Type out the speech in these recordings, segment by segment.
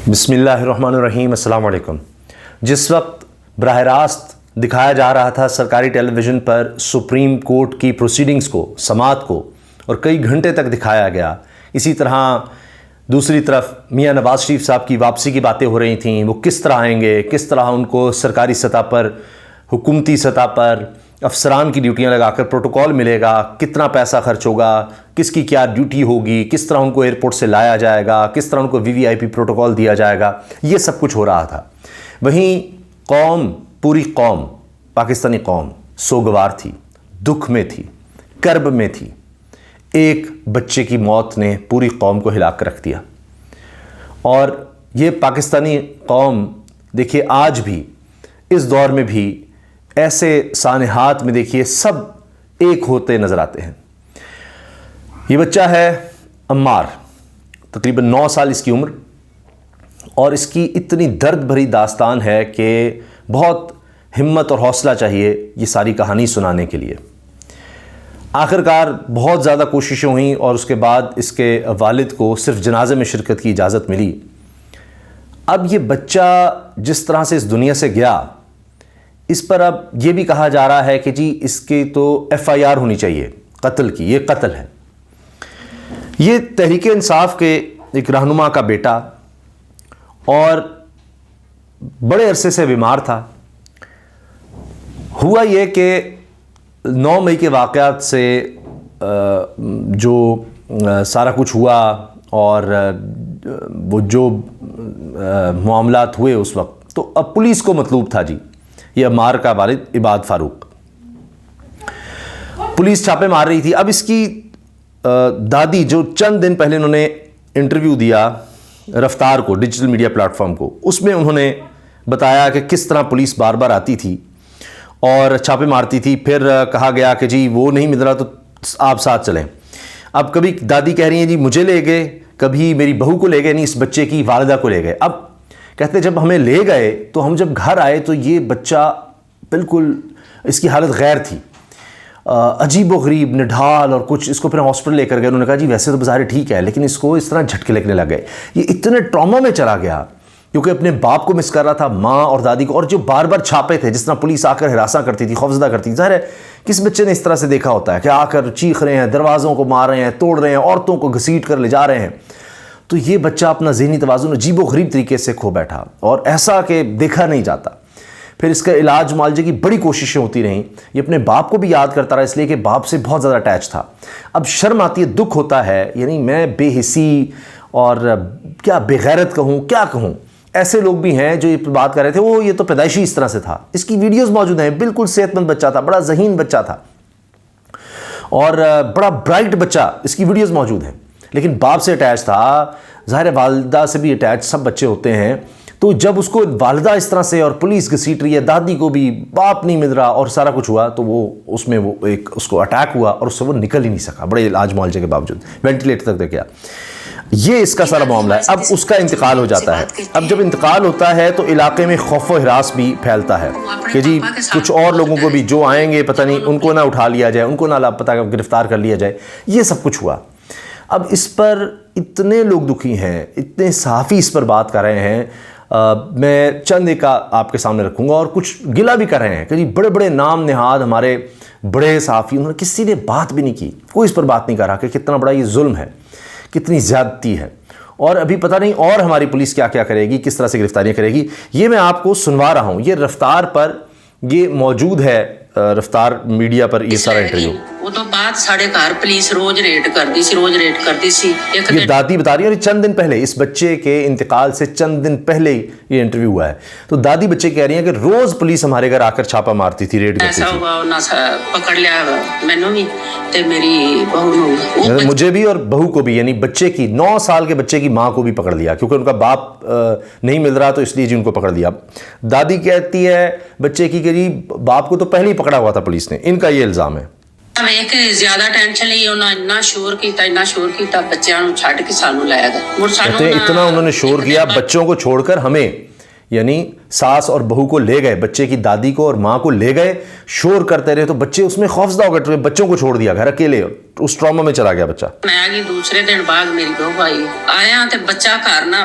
بسم اللہ الرحمن الرحیم۔ السلام علیکم۔ جس وقت براہ راست دکھایا جا رہا تھا سرکاری ٹیلی ویژن پر سپریم کورٹ کی پروسیڈنگز کو، سماعت کو، اور کئی گھنٹے تک دکھایا گیا، اسی طرح دوسری طرف میاں نواز شریف صاحب کی واپسی کی باتیں ہو رہی تھیں، وہ کس طرح آئیں گے، کس طرح ان کو سرکاری سطح پر، حکومتی سطح پر افسران کی ڈیوٹیاں لگا کر پروٹوکول ملے گا، کتنا پیسہ خرچ ہوگا، کس کی کیا ڈیوٹی ہوگی، کس طرح ان کو ایئرپورٹ سے لایا جائے گا، کس طرح ان کو VVIP پروٹوکول دیا جائے گا، یہ سب کچھ ہو رہا تھا۔ وہیں قوم، پوری قوم، پاکستانی قوم سوگوار تھی، دکھ میں تھی، کرب میں تھی۔ ایک بچے کی موت نے پوری قوم کو ہلا کر رکھ دیا، اور یہ پاکستانی قوم دیکھیے آج بھی اس دور میں بھی ایسے سانحات میں دیکھیے سب ایک ہوتے نظر آتے ہیں۔ یہ بچہ ہے عمار، تقریباً 9 سال اس کی عمر، اور اس کی اتنی درد بھری داستان ہے کہ بہت ہمت اور حوصلہ چاہیے یہ ساری کہانی سنانے کے لیے۔ آخرکار بہت زیادہ کوششیں ہوئیں اور اس کے بعد اس کے والد کو صرف جنازے میں شرکت کی اجازت ملی۔ اب یہ بچہ جس طرح سے اس دنیا سے گیا، اس پر اب یہ بھی کہا جا رہا ہے کہ جی اس کی تو FIR ہونی چاہیے قتل کی، یہ قتل ہے۔ یہ تحریک انصاف کے ایک رہنما کا بیٹا، اور بڑے عرصے سے بیمار تھا۔ ہوا یہ کہ 9 مئی کے واقعات سے جو سارا کچھ ہوا اور وہ جو معاملات ہوئے اس وقت، تو اب پولیس کو مطلوب تھا جی یہ عمار کا والد عباد فاروق۔ پولیس چھاپے مار رہی تھی۔ اب اس کی دادی جو چند دن پہلے انہوں نے انٹرویو دیا رفتار کو، ڈیجیٹل میڈیا پلیٹ فارم کو، اس میں انہوں نے بتایا کہ کس طرح پولیس بار بار آتی تھی اور چھاپے مارتی تھی، پھر کہا گیا کہ جی وہ نہیں مل رہا تو آپ ساتھ چلیں۔ اب کبھی دادی کہہ رہی ہیں جی مجھے لے گئے، کبھی میری بہو کو لے گئے، نہیں اس بچے کی والدہ کو لے گئے۔ اب کہتے جب ہمیں لے گئے تو ہم جب گھر آئے تو یہ بچہ بالکل اس کی حالت غیر تھی، عجیب و غریب، نڈھال اور کچھ۔ اس کو پھر ہاسپٹل لے کر گئے، انہوں نے کہا جی ویسے تو بظاہر ٹھیک ہے، لیکن اس کو اس طرح جھٹکے لگنے لگ گئے۔ یہ اتنے ٹراما میں چلا گیا کیونکہ اپنے باپ کو مس کر رہا تھا، ماں اور دادی کو، اور جو بار بار چھاپے تھے، جس طرح پولیس آ کر ہراساں کرتی تھی، خوفزدہ کرتی تھی۔ ظاہر ہے کس بچے نے اس طرح سے دیکھا ہوتا ہے کہ آ کر چیخ رہے ہیں، دروازوں کو مار رہے ہیں، توڑ رہے ہیں، عورتوں کو گھسیٹ کر لے جا رہے ہیں۔ تو یہ بچہ اپنا ذہنی توازن عجیب و غریب طریقے سے کھو بیٹھا، اور ایسا کہ دیکھا نہیں جاتا۔ پھر اس کا علاج معالجے کی بڑی کوششیں ہوتی رہیں۔ یہ اپنے باپ کو بھی یاد کرتا رہا، اس لیے کہ باپ سے بہت زیادہ اٹیچ تھا۔ اب شرم آتی ہے، دکھ ہوتا ہے، یعنی میں بے حسی اور کیا بے غیرت کہوں، کیا کہوں۔ ایسے لوگ بھی ہیں جو یہ بات کر رہے تھے وہ یہ تو پیدائشی اس طرح سے تھا۔ اس کی ویڈیوز موجود ہیں، بالکل صحت مند بچہ تھا، بڑا ذہین بچہ تھا، اور بڑا برائٹ بچہ، اس کی ویڈیوز موجود ہیں، لیکن باپ سے اٹیچ تھا۔ ظاہر والدہ سے بھی اٹیچ سب بچے ہوتے ہیں۔ تو جب اس کو والدہ اس طرح سے اور پولیس گھسیٹ رہی ہے، دادی کو بھی، باپ نہیں مل رہا، اور سارا کچھ ہوا، تو وہ اس میں وہ ایک اس کو اٹیک ہوا اور اس سے وہ نکل ہی نہیں سکا، بڑے علاج معالجے کے باوجود وینٹیلیٹر تک گیا۔ یہ اس کا سارا معاملہ ہے۔ اب اس کا انتقال ہو جاتا ہے۔ اب جب انتقال ہوتا ہے تو علاقے میں خوف و ہراس بھی پھیلتا ہے کہ جی کچھ اور لوگوں کو بھی جو آئیں گے پتہ نہیں ان کو نہ اٹھا لیا جائے، ان کو نہ پتہ گرفتار کر لیا جائے۔ یہ سب کچھ ہوا۔ اب اس پر اتنے لوگ دکھی ہیں، اتنے صحافی اس پر بات کر رہے ہیں۔ میں چند ایک آپ کے سامنے رکھوں گا، اور کچھ گلہ بھی کر رہے ہیں کہ جی بڑے بڑے نام نہاد ہمارے بڑے صحافی، انہوں نے کسی نے بات بھی نہیں کی، کوئی اس پر بات نہیں کر رہا کہ کتنا بڑا یہ ظلم ہے، کتنی زیادتی ہے، اور ابھی پتہ نہیں اور ہماری پولیس کیا کیا کرے گی، کس طرح سے گرفتاریاں کرے گی۔ یہ میں آپ کو سنوا رہا ہوں، یہ رفتار پر یہ موجود ہے، رفتار میڈیا پر یہ سارا انٹرویو۔ وہ تو بات ساڑھے گھر پولیس روز ریڈ کرتی سی۔ یہ دادی بتا رہی ہے، اور چند دن پہلے اس بچے کے انتقال سے چند دن پہلے یہ انٹرویو ہوا ہے، تو دادی بچے کہہ رہی ہیں کہ روز پولیس ہمارے گھر آ کر چھاپا مارتی تھی، ریڈ کرتی تھی۔ ایسا ہوا نہ پکڑ لیا مینوں بھی تے میری بہو نو، مجھے بھی اور بہو کو بھی، یعنی بچے کی 9 سال کے بچے کی ماں کو بھی پکڑ لیا، کیونکہ ان کا باپ نہیں مل رہا تو اس لیے جی ان کو پکڑ لیا۔ دادی کہتی ہے بچے کی کہ جی باپ کو تو پہلے ہی پکڑا ہوا تھا پولیس نے، ان کا یہ الزام ہے۔ ویکھ کے زیادہ ٹینشن لی، انہاں اتنا شور کیتا بچیاں نوں چھڈ کے سانوں لے گئے۔ کہتے ہیں اتنا انہوں نے شور کیا، بچوں کو چھوڑ کر ہمیں، یعنی ساس اور بہو کو لے گئے، بچے کی دادی کو اور ماں کو لے گئے، شور کرتے رہے، تو بچے اس میں خوفزدہ ہو گئے، بچوں کو چھوڑ دیا گھر اکیلے، اس ٹراما میں چلا گیا بچہ۔ میں آ گئی دوسرے دن بعد میری بہو آئی، آیا تے بچہ گھر نہ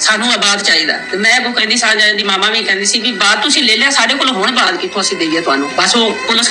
ਸਾਨੂੰ ਆਬਾਦ ਚਾਹੀਦਾ ਤੇ ਮੈਂ ਉਹ ਕਹਿੰਦੀ ਸਾਂ, ਦੀ ਮਾਮਾ ਵੀ ਕਹਿੰਦੀ ਸੀ ਵੀ ਬਾਤ ਤੁਸੀਂ ਲੈ ਲਿਆ, ਸਾਡੇ ਕੋਲ ਹੁਣ ਬਾਤ ਕਿੱਥੋਂ ਅਸੀਂ ਦੇਈਏ ਤੁਹਾਨੂੰ, ਬਸ ਉਹ ਪੁਲਿਸ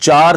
4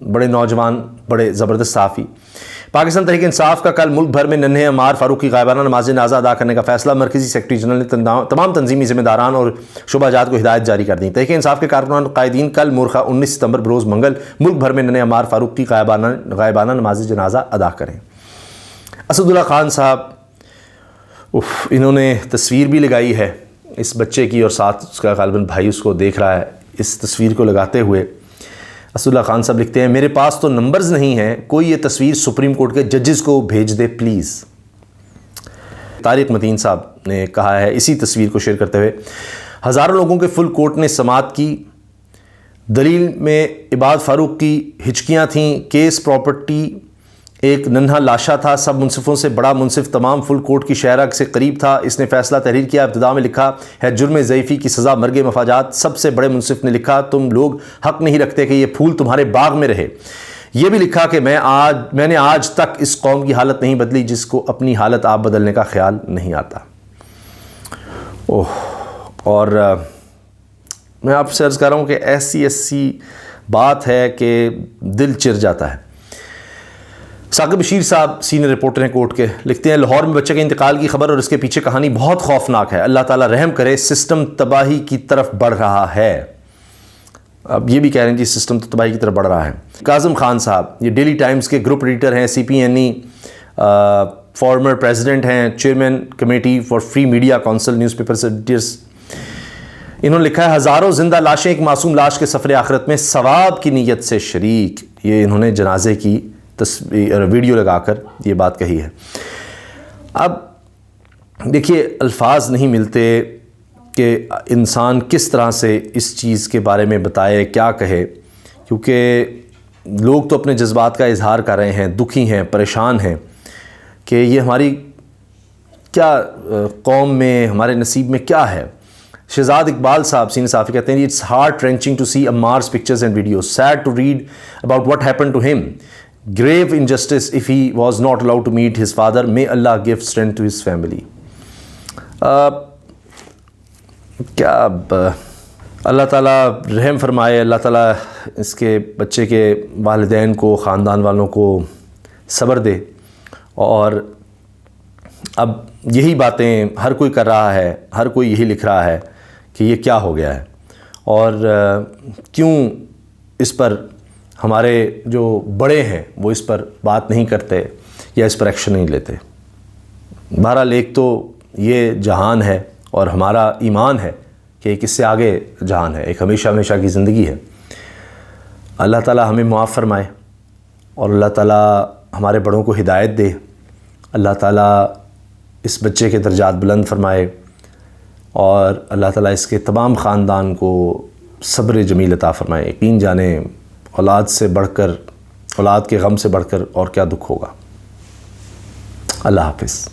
بڑے نوجوان، بڑے زبردست صحافی۔ پاکستان تحریک انصاف کا کل ملک بھر میں ننھے عمار فاروق کی غائبانہ نماز جنازہ ادا کرنے کا فیصلہ۔ مرکزی سیکرٹری جنرل نے تمام تنظیمی ذمہ داران اور شعبہ جات کو ہدایت جاری کر دی۔ تحریک انصاف کے کارکنان قائدین کل مورخہ 19 ستمبر بروز منگل ملک بھر میں ننھے عمار فاروق کی غائبانہ نماز جنازہ ادا کریں۔ اسد اللہ خان صاحب، انہوں نے تصویر بھی لگائی ہے اس بچے کی، اور ساتھ اس کا غالباً بھائی اس کو دیکھ رہا ہے۔ اس تصویر کو لگاتے ہوئے اسد اللہ خان صاحب لکھتے ہیں، میرے پاس تو نمبرز نہیں ہیں، کوئی یہ تصویر سپریم کورٹ کے ججز کو بھیج دے پلیز۔ طارق متین صاحب نے کہا ہے اسی تصویر کو شیئر کرتے ہوئے، ہزاروں لوگوں کے فل کورٹ نے سماعت کی، دلیل میں عباد فاروق کی ہچکیاں تھیں، کیس پراپرٹی ایک ننھا لاشا تھا، سب منصفوں سے بڑا منصف تمام فل کورٹ کی شہرہ سے قریب تھا، اس نے فیصلہ تحریر کیا، ابتدا میں لکھا ہے جرم ضعیفی کی سزا مرگ مفاجات، سب سے بڑے منصف نے لکھا تم لوگ حق نہیں رکھتے کہ یہ پھول تمہارے باغ میں رہے، یہ بھی لکھا کہ میں نے آج تک اس قوم کی حالت نہیں بدلی جس کو اپنی حالت آپ بدلنے کا خیال نہیں آتا۔ اور میں آپ سے عرض کر رہا ہوں کہ ایسی بات ہے کہ دل چر جاتا ہے۔ ثاقب بشیر صاحب سینئر رپورٹر ہیں کورٹ کے، لکھتے ہیں لاہور میں بچے کے انتقال کی خبر اور اس کے پیچھے کہانی بہت خوفناک ہے، اللہ تعالیٰ رحم کرے، سسٹم تباہی کی طرف بڑھ رہا ہے۔ اب یہ بھی کہہ رہے ہیں کہ سسٹم تو تباہی کی طرف بڑھ رہا ہے۔ کاظم خان صاحب یہ ڈیلی ٹائمز کے گروپ ایڈیٹر ہیں، CPNE فارمر پریزیڈنٹ ہیں، chairman committee for free media council news papers editors, انہوں نے لکھا ہے ہزاروں زندہ لاشیں ایک معصوم لاش کے سفر آخرت میں ثواب کی نیت سے شریک، یہ انہوں نے جنازے کی ویڈیو لگا کر یہ بات کہی ہے۔ اب دیکھیے الفاظ نہیں ملتے کہ انسان کس طرح سے اس چیز کے بارے میں بتائے، کیا کہے، کیونکہ لوگ تو اپنے جذبات کا اظہار کر رہے ہیں، دکھی ہیں، پریشان ہیں کہ یہ ہماری کیا قوم میں، ہمارے نصیب میں کیا ہے۔ شہزاد اقبال صاحب سینئر صحافی کہتے ہیں it's heart wrenching to see عمار's pictures and videos, sad to read about what happened to him, grave injustice if he was not allowed to meet his father, may Allah give strength to his family۔ کیا اللہ تعالیٰ رحم فرمائے، اللہ تعالیٰ اس کے بچے کے والدین کو، خاندان والوں کو صبر دے، اور اب یہی باتیں ہر کوئی کر رہا ہے، ہر کوئی یہی لکھ رہا ہے کہ یہ کیا ہو گیا ہے، اور کیوں اس پر ہمارے جو بڑے ہیں وہ اس پر بات نہیں کرتے یا اس پر ایکشن نہیں لیتے۔ بہرحال ایک تو یہ جہان ہے اور ہمارا ایمان ہے کہ ایک اس سے آگے جہان ہے، ایک ہمیشہ ہمیشہ کی زندگی ہے۔ اللہ تعالیٰ ہمیں معاف فرمائے اور اللہ تعالیٰ ہمارے بڑوں کو ہدایت دے، اللہ تعالیٰ اس بچے کے درجات بلند فرمائے، اور اللہ تعالیٰ اس کے تمام خاندان کو صبر جمیل عطا فرمائے۔ یقین جانیں اولاد سے بڑھ کر، اولاد کے غم سے بڑھ کر اور کیا دکھ ہوگا۔ اللہ حافظ۔